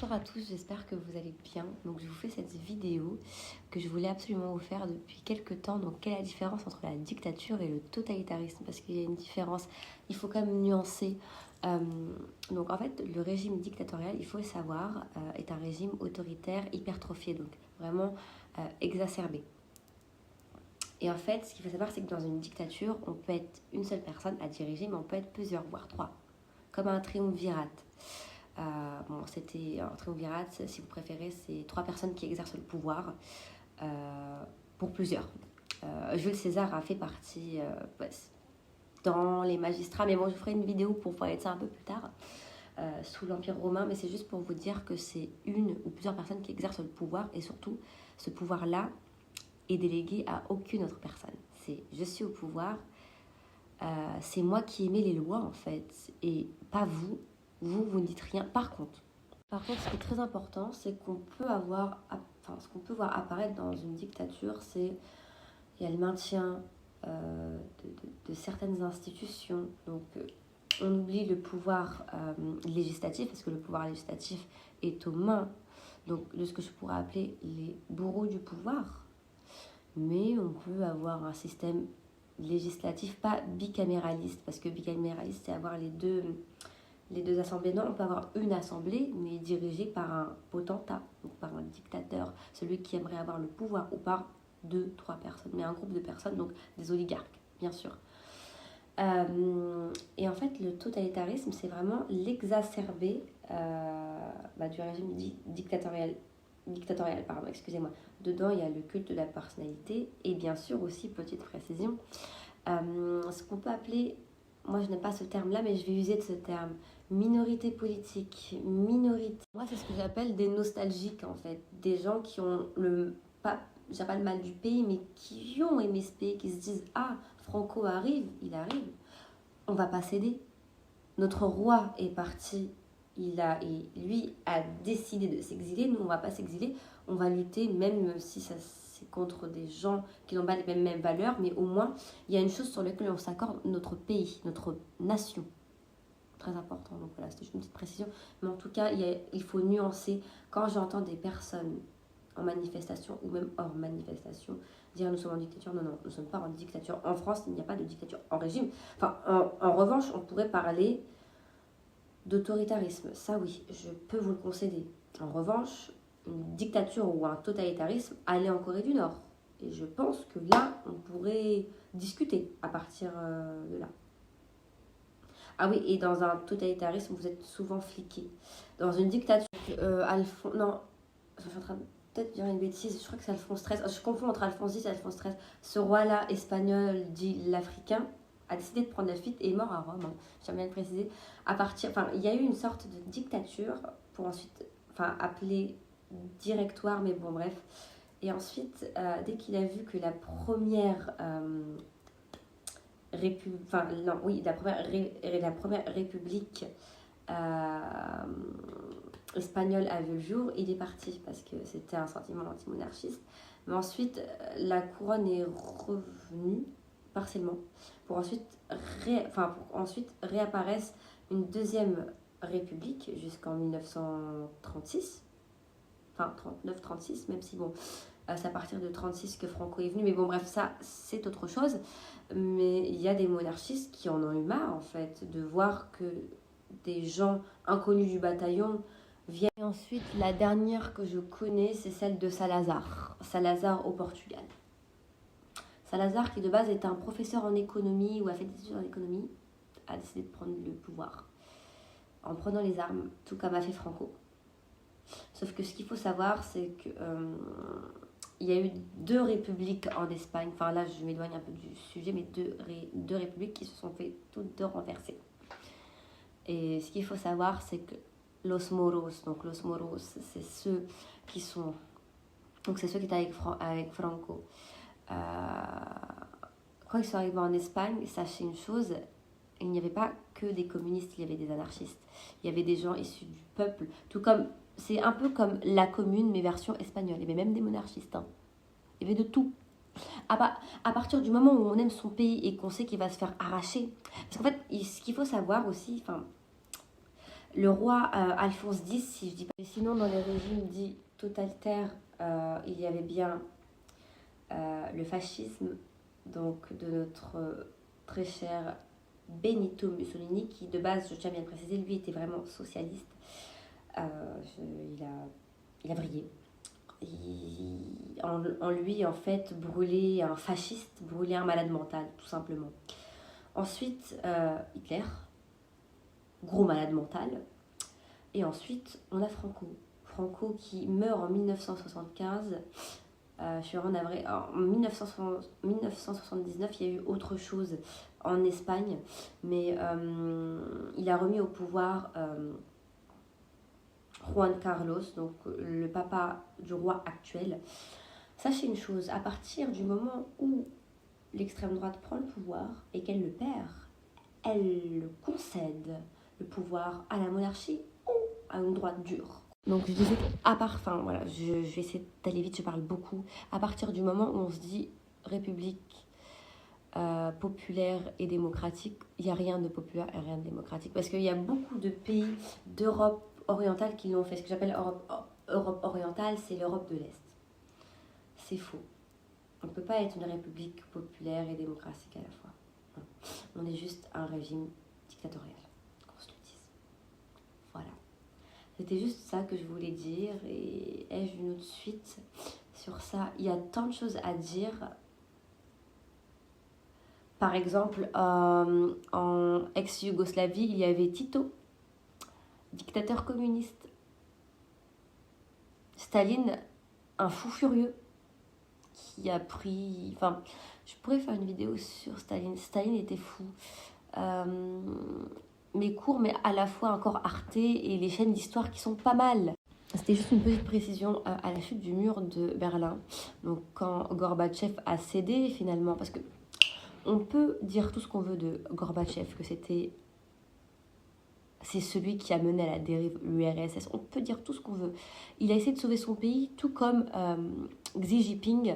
Bonsoir à tous, j'espère que vous allez bien. Donc je vous fais cette vidéo que je voulais absolument vous faire depuis quelques temps. Donc quelle est la différence entre la dictature et le totalitarisme? Parce qu'il y a une différence, il faut quand même nuancer. Donc en fait, le régime dictatorial, il faut le savoir, est un régime autoritaire hypertrophié, donc vraiment exacerbé. Et en fait, ce qu'il faut savoir, c'est que dans une dictature, on peut être une seule personne à diriger, mais on peut être plusieurs, voire trois, comme un triumvirat. C'était un triumvirat, si vous préférez, c'est trois personnes qui exercent le pouvoir pour plusieurs. Jules César a fait partie dans les magistrats, mais bon, je ferai une vidéo pour parler de ça un peu plus tard, sous l'Empire romain, mais c'est juste pour vous dire que c'est une ou plusieurs personnes qui exercent le pouvoir, et surtout, ce pouvoir-là est délégué à aucune autre personne. C'est je suis au pouvoir, c'est moi qui émets les lois en fait, et pas vous. Vous ne dites rien. Par contre, ce qui est très important, c'est qu'on peut avoir, ce qu'on peut voir apparaître dans une dictature, c'est il y a le maintien de certaines institutions. Donc, on oublie le pouvoir législatif, parce que le pouvoir législatif est aux mains donc, de ce que je pourrais appeler les bourreaux du pouvoir. Mais on peut avoir un système législatif, pas bicaméraliste, parce que bicaméraliste, c'est avoir les deux assemblées. Non, on peut avoir une assemblée, mais dirigée par un potentat, donc par un dictateur, celui qui aimerait avoir le pouvoir, ou par deux, trois personnes, mais un groupe de personnes, donc des oligarques, bien sûr. Et en fait, le totalitarisme, c'est vraiment l'exacerbé du régime dictatorial, excusez-moi. Dedans, il y a le culte de la personnalité, et bien sûr aussi, petite précision, ce qu'on peut appeler, moi je n'aime pas ce terme-là, mais je vais user de ce terme, minorité politique, minorité. Moi, c'est ce que j'appelle des nostalgiques, en fait. Des gens qui ont j'ai pas le mal du pays, mais qui ont aimé ce pays, qui se disent « Ah, Franco arrive, on va pas céder. Notre roi est parti, lui a décidé de s'exiler, nous on va pas s'exiler, on va lutter, même si c'est contre des gens qui n'ont pas les mêmes valeurs, mais au moins, il y a une chose sur laquelle on s'accorde, notre pays, notre nation. » Très important, donc voilà, c'était juste une petite précision. Mais en tout cas, il faut nuancer. Quand j'entends des personnes en manifestation ou même hors manifestation dire nous sommes en dictature, non, nous ne sommes pas en dictature. En France, il n'y a pas de dictature en régime. Enfin, en revanche, on pourrait parler d'autoritarisme. Ça, oui, je peux vous le concéder. En revanche, une dictature ou un totalitarisme allait en Corée du Nord. Et je pense que là, on pourrait discuter à partir de là. Ah oui, et dans un totalitarisme, vous êtes souvent fliqué. Dans une dictature, non, je suis en train de peut-être dire une bêtise, je crois que c'est Alphonse XIII. Je confonds entre Alphonse X et Alphonse XIII. Ce roi-là, espagnol, dit l'Africain, a décidé de prendre la fuite et est mort à Rome. J'aime bien le préciser. Il y a eu une sorte de dictature pour ensuite, appelée directoire, mais bon, bref. Et ensuite, dès qu'il a vu que la première la première république espagnole a vu le jour, il est parti parce que c'était un sentiment anti-monarchiste. Mais ensuite, la couronne est revenue partiellement pour ensuite réapparaisse une deuxième république jusqu'en 1936. Enfin, 39-36, même si bon, c'est à partir de 36 que Franco est venu. Mais bon, bref, ça, c'est autre chose. Mais il y a des monarchistes qui en ont eu marre, en fait, de voir que des gens inconnus du bataillon viennent. Et ensuite, la dernière que je connais, c'est celle de Salazar. Salazar au Portugal. Salazar, qui de base est un professeur en économie ou a fait des études en économie, a décidé de prendre le pouvoir en prenant les armes, tout comme a fait Franco. Sauf que ce qu'il faut savoir, c'est que il y a eu deux républiques en Espagne. Enfin là, je m'éloigne un peu du sujet, mais deux républiques qui se sont fait toutes deux renverser. Et ce qu'il faut savoir, c'est que Los Moros, c'est ceux qui sont... Donc c'est ceux qui étaient avec Franco. Quand ils sont arrivés en Espagne, sachez une chose, il n'y avait pas que des communistes, il y avait des anarchistes. Il y avait des gens issus du peuple, tout comme... C'est un peu comme la commune, mais version espagnole. Il y avait même des monarchistes. Il y avait de tout. À partir du moment où on aime son pays et qu'on sait qu'il va se faire arracher. Parce qu'en fait, ce qu'il faut savoir aussi, Le roi Alphonse X, si je dis pas. Sinon, dans les régimes dits totalitaires, il y avait bien le fascisme, donc de notre très cher Benito Mussolini, qui de base, je tiens bien à le préciser, lui était vraiment socialiste. Euh, il, il a vrillé. En lui, en fait, brûler un fasciste, brûler un malade mental, tout simplement. Ensuite, Hitler, gros malade mental. Et ensuite, on a Franco. Franco qui meurt en 1975. Je suis vraiment navrée. En 1979, il y a eu autre chose en Espagne. Mais il a remis au pouvoir Juan Carlos, donc le papa du roi actuel. Sachez une chose, à partir du moment où l'extrême droite prend le pouvoir et qu'elle le perd, elle concède le pouvoir à la monarchie ou à une droite dure. Donc je disais à part, enfin voilà, je vais essayer d'aller vite, je parle beaucoup. À partir du moment où on se dit république populaire et démocratique, il n'y a rien de populaire et rien de démocratique. Parce qu'il y a beaucoup de pays d'Europe orientale qui l'ont fait. Ce que j'appelle Europe orientale, c'est l'Europe de l'Est. C'est faux. On ne peut pas être une république populaire et démocratique à la fois. Non. On est juste un régime dictatorial, qu'on se le dise. Voilà. C'était juste ça que je voulais dire. Et ai-je une autre suite sur ça? Il y a tant de choses à dire. Par exemple, en ex-Yougoslavie, il y avait Tito, dictateur communiste. Staline, un fou furieux, qui a pris... Enfin, je pourrais faire une vidéo sur Staline. Staline était fou. Mes cours, mais à la fois encore Arte et les chaînes d'histoire qui sont pas mal. C'était juste une petite précision à la chute du mur de Berlin. Donc quand Gorbatchev a cédé finalement, parce que on peut dire tout ce qu'on veut de Gorbatchev, que c'est celui qui a mené à la dérive l'URSS. On peut dire tout ce qu'on veut. Il a essayé de sauver son pays, tout comme Xi Jinping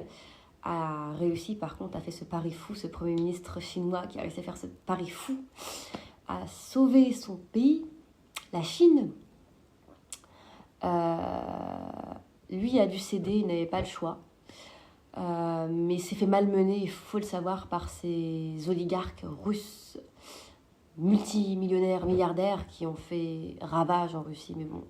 a réussi, par contre, a fait ce pari fou, ce premier ministre chinois qui a réussi à faire ce pari fou, à sauver son pays, la Chine. Lui a dû céder, il n'avait pas le choix. Mais s'est fait malmener, il faut le savoir, par ces oligarques russes, multimillionnaires, milliardaires, qui ont fait ravage en Russie. Mais bon,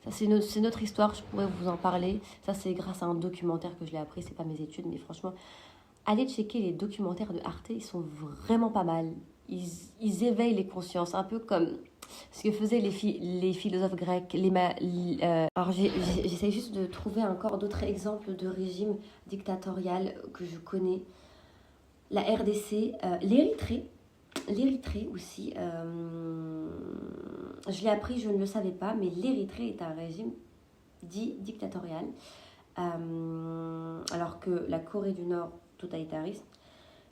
ça c'est notre histoire, je pourrais vous en parler. Ça c'est grâce à un documentaire que je l'ai appris, c'est pas mes études, mais franchement, allez checker les documentaires de Arte, ils sont vraiment pas mal. Ils éveillent les consciences, un peu comme ce que faisaient les philosophes grecs. Alors j'essaie juste de trouver encore d'autres exemples de régimes dictatorial que je connais. La RDC, l'Érythrée aussi. Je l'ai appris, je ne le savais pas, mais l'Érythrée est un régime dit dictatorial. Alors que la Corée du Nord, totalitarisme.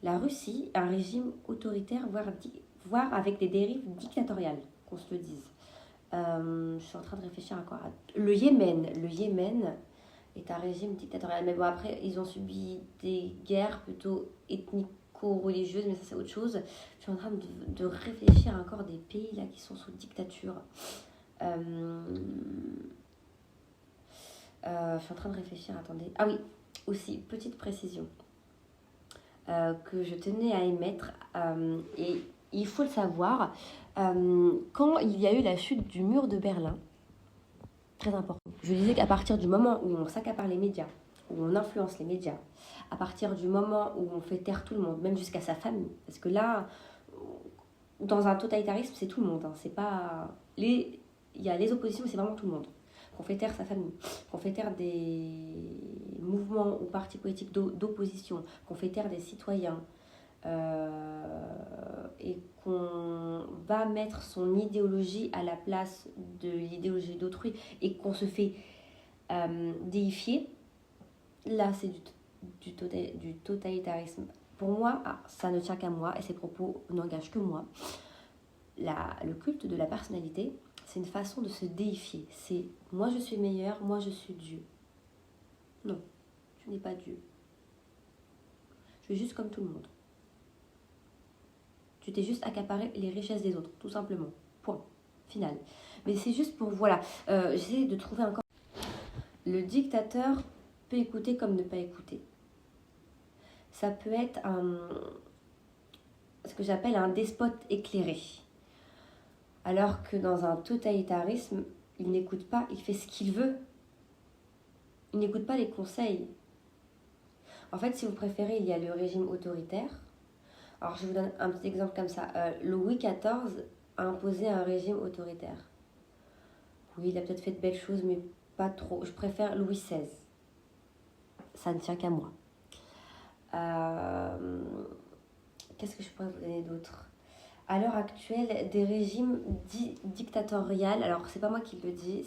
La Russie, un régime autoritaire, voire avec des dérives dictatoriales, qu'on se le dise. Je suis en train de réfléchir à quoi. Le Yémen est un régime dictatorial. Mais bon, après, ils ont subi des guerres plutôt ethnico-religieuses, mais ça, c'est autre chose. Je suis en train de réfléchir à encore des pays là qui sont sous dictature. Je suis en train de réfléchir, attendez. Ah oui, aussi, petite précision que je tenais à émettre. Et il faut le savoir, quand il y a eu la chute du mur de Berlin, très important. Je disais qu'à partir du moment où on s'accapare les médias, où on influence les médias, à partir du moment où on fait taire tout le monde, même jusqu'à sa famille, parce que là, dans un totalitarisme, c'est tout le monde. Hein, c'est pas il y a les oppositions, mais c'est vraiment tout le monde. Qu'on fait taire sa famille, qu'on fait taire des mouvements ou partis politiques d'opposition, qu'on fait taire des citoyens, et qu'on va mettre son idéologie à la place de l'idéologie d'autrui et qu'on se fait déifier, là c'est du totalitarisme. Pour moi, ça ne tient qu'à moi et ces propos n'engagent que moi. Le culte de la personnalité, c'est une façon de se déifier. C'est moi je suis meilleur, moi je suis Dieu. Non, tu n'es pas Dieu. Tu es juste comme tout le monde. Tu t'es juste accaparé les richesses des autres, tout simplement. Point. final. Mais c'est juste pour, voilà, j'essaie de trouver encore... Le dictateur peut écouter comme ne pas écouter. Ça peut être ce que j'appelle un despote éclairé. Alors que dans un totalitarisme, il n'écoute pas, il fait ce qu'il veut. Il n'écoute pas les conseils. En fait, si vous préférez, il y a le régime autoritaire. Alors, je vous donne un petit exemple comme ça. Louis XIV a imposé un régime autoritaire. Oui, il a peut-être fait de belles choses, mais pas trop. Je préfère Louis XVI. Ça ne tient qu'à moi. Qu'est-ce que je pourrais vous donner d'autre? À l'heure actuelle, des régimes dictatoriaux, alors c'est pas moi qui le dis,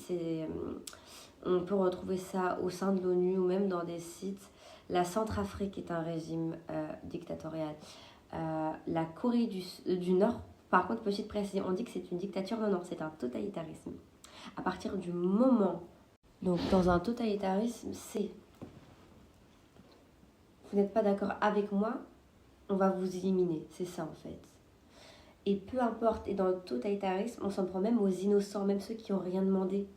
on peut retrouver ça au sein de l'ONU ou même dans des sites. La Centrafrique est un régime dictatorial. La Corée du Nord, par contre, petite précision, on dit que c'est une dictature, non, c'est un totalitarisme. À partir du moment, donc dans un totalitarisme, vous n'êtes pas d'accord avec moi, on va vous éliminer, c'est ça en fait. Et peu importe, et dans le totalitarisme, on s'en prend même aux innocents, même ceux qui n'ont rien demandé.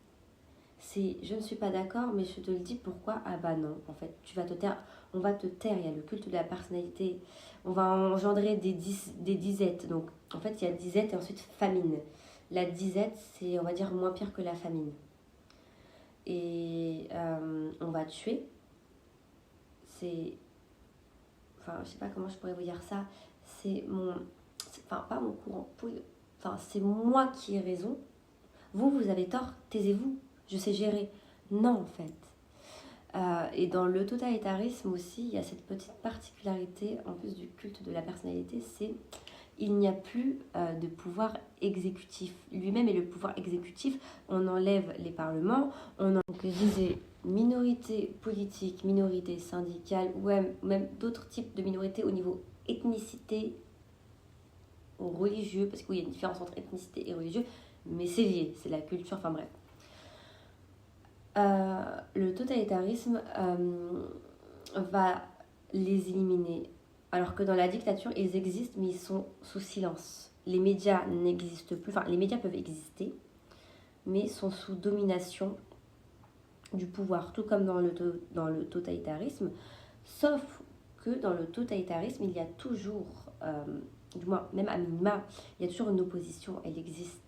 C'est je ne suis pas d'accord, mais je te le dis pourquoi. Ah bah non, en fait, tu vas te taire, on va te taire, il y a le culte de la personnalité, on va engendrer des disettes. Donc en fait, il y a disette et ensuite famine. La disette, c'est on va dire moins pire que la famine. Et on va tuer. Enfin, je sais pas comment je pourrais vous dire ça. Pas mon courant. Enfin, c'est moi qui ai raison. Vous avez tort, taisez-vous. Je sais gérer. Non, en fait. Et dans le totalitarisme aussi, il y a cette petite particularité, en plus du culte de la personnalité, c'est il n'y a plus de pouvoir exécutif. Lui-même est le pouvoir exécutif. On enlève les parlements. Donc, je disais, minorité politique, minorité syndicale, ou même d'autres types de minorités au niveau ethnicité ou religieux, parce qu'il y a une différence entre ethnicité et religieux, mais c'est lié, c'est la culture, enfin bref. Le totalitarisme va les éliminer. Alors que dans la dictature, ils existent, mais ils sont sous silence. Les médias n'existent plus. Enfin, les médias peuvent exister, mais sont sous domination du pouvoir, tout comme dans le totalitarisme. Sauf que dans le totalitarisme, il y a toujours, du moins même à minima, il y a toujours une opposition, elle existe.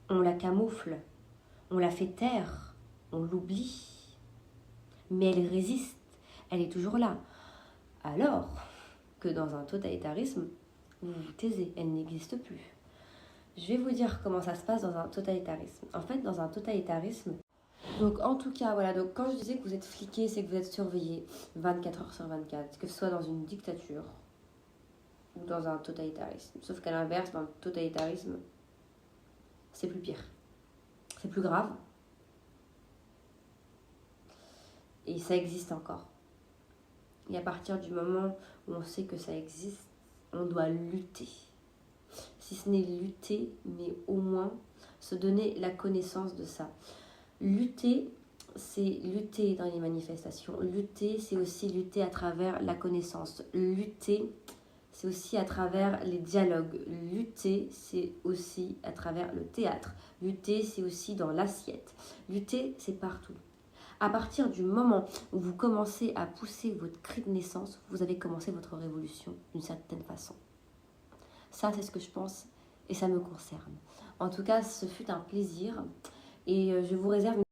On la camoufle, on la fait taire, on l'oublie, mais elle résiste, elle est toujours là. Alors que dans un totalitarisme, vous vous taisez, elle n'existe plus. Je vais vous dire comment ça se passe dans un totalitarisme. En fait, dans un totalitarisme, donc en tout cas, voilà, donc quand je disais que vous êtes fliqué, c'est que vous êtes surveillé 24 heures sur 24, que ce soit dans une dictature ou dans un totalitarisme. Sauf qu'à l'inverse, dans le totalitarisme, c'est plus pire. C'est plus grave. Et ça existe encore. Et à partir du moment où on sait que ça existe, on doit lutter. Si ce n'est lutter, mais au moins se donner la connaissance de ça. Lutter, c'est lutter dans les manifestations. Lutter, c'est aussi lutter à travers la connaissance. Lutter, c'est aussi à travers les dialogues. Lutter, c'est aussi à travers le théâtre. Lutter, c'est aussi dans l'assiette. Lutter, c'est partout. À partir du moment où vous commencez à pousser votre cri de naissance, vous avez commencé votre révolution d'une certaine façon. Ça, c'est ce que je pense et ça me concerne. En tout cas, ce fut un plaisir et je vous réserve